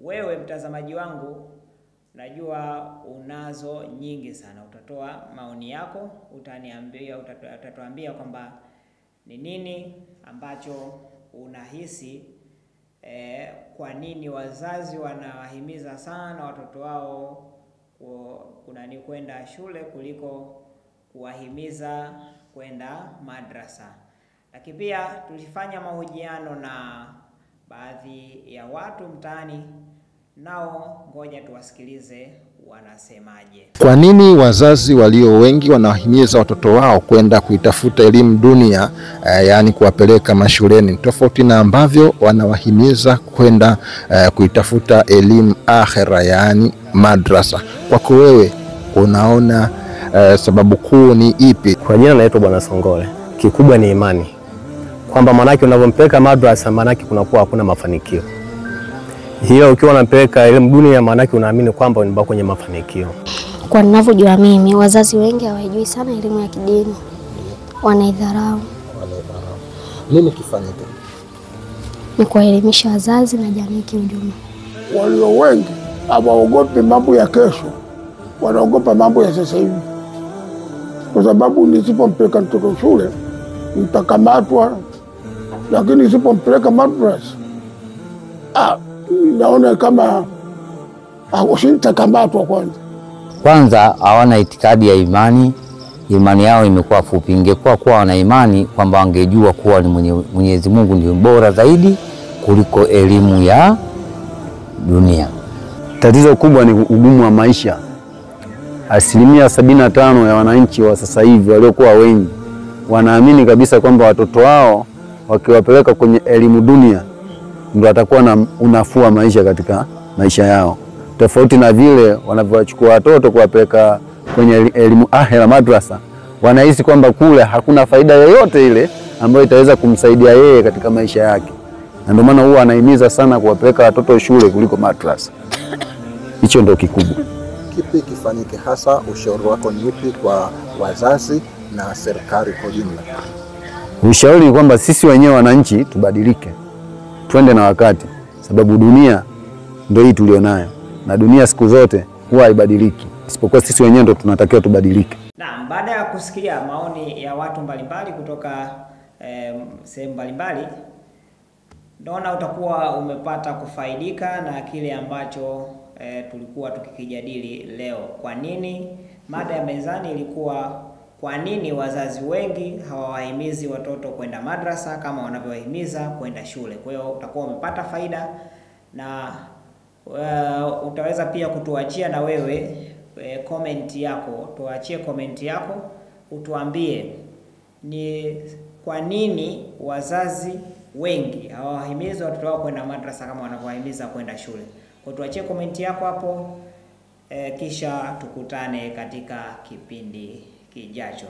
wewe mtazamaji wangu, najua unazo nyingi sana. Utatoa maoni yako, utatuambia kwamba ni nini ambacho unahisi, kwa nini wazazi wanawahimiza sana watoto wao kwenda shule kuliko kuwahimiza kwenda madrasa. Lakini pia tulifanya mahojiano na baadhi ya watu mtaani, nao ngoja tuwasikilize wanasemaje. Kwa nini wazazi walio wengi wanawahimiza watoto wao kwenda kuitafuta elimu dunia, yani kuwapeleka mashuleni, tofauti na ambavyo wanawahimiza kwenda kuitafuta elimu akhera, yani madrasa? Kwako wewe unaona sababu kuu ni ipi? Kwa jina naitwa Bwana Songole. Kikubwa ni imani, kwamba manake unavompeleka madrasa manake kunakuwa hakuna mafanikio. Hiyo ukiwa unampeleka elimu dunia manake unaamini kwamba unaenda kwenye mafanikio. Kwa ninavyojua mimi, wazazi wengi hawajui sana elimu ya kidini. Wanaidharau. Nini kifanyike? Ni kuelimisha wazazi na jamii kiujumla. Walio wengi hawaogopi mambo ya kesho, wanaogopa mambo ya sasa hivi. Kwa sababu nisipompeleka mtoto shule nitakamatwa, lakini nisipompeleka madrasa naona kama usintakamatwa. Kwanza hawana itikadi ya imani. Imani yao imekuwa fupi. Ingekuwa kuwa wana imani kwamba wangejua kuwa ni Mwenyezi Mungu ndio bora zaidi kuliko elimu ya dunia. Tatizo kubwa ni ugumu wa maisha. 75% ya wananchi wa sasa hivi waliokuwa wengi wanaamini kabisa kwamba watoto wao wakiwapeleka kwenye elimu dunia ndio watakuwa na unafuu wa maisha katika maisha yao, tofauti na vile wanavyochukua watoto kuwapeleka kwenye elimu akhera madrasa. Wanahisi kwamba kule hakuna faida yoyote ile ambayo itaweza kumsaidia yeye katika maisha yake, na ndio maana huwa anahimiza sana kuwapeleka watoto shule kuliko madrasa. Hicho ndio kikubwa. Kipi kifanyike hasa? Ushauri wako ni upi kwa wazazi na serikali kwa jumla? Ushauri ni kwamba sisi wenyewe wananchi tubadilike, twende na wakati, sababu dunia ndio hii tulionayo, na dunia siku zote huwa haibadiliki, isipokuwa sisi wenyewe ndio tunatakiwa tubadilike. Naam, baada ya kusikia maoni ya watu mbalimbali kutoka sehemu mbalimbali, naona utakuwa umepata kufaidika na kile ambacho tulikuwa tukikijadili leo. Kwa nini? Mada ya mezani ilikuwa kwa nini wazazi wengi hawawahimizi watoto kwenda madrasa kama wanavyowahimiza kwenda shule. Kwa hiyo utakuwa umepata faida, na utaweza pia kutuachia na wewe comment yako. Tuachie comment yako, utuambie ni kwa nini wazazi wengi hawawahimizi watoto wao kwenda madrasa kama wanavyowahimiza kwenda shule. Kwa tuachie comment yako hapo, kisha tukutane katika kipindi kijacho.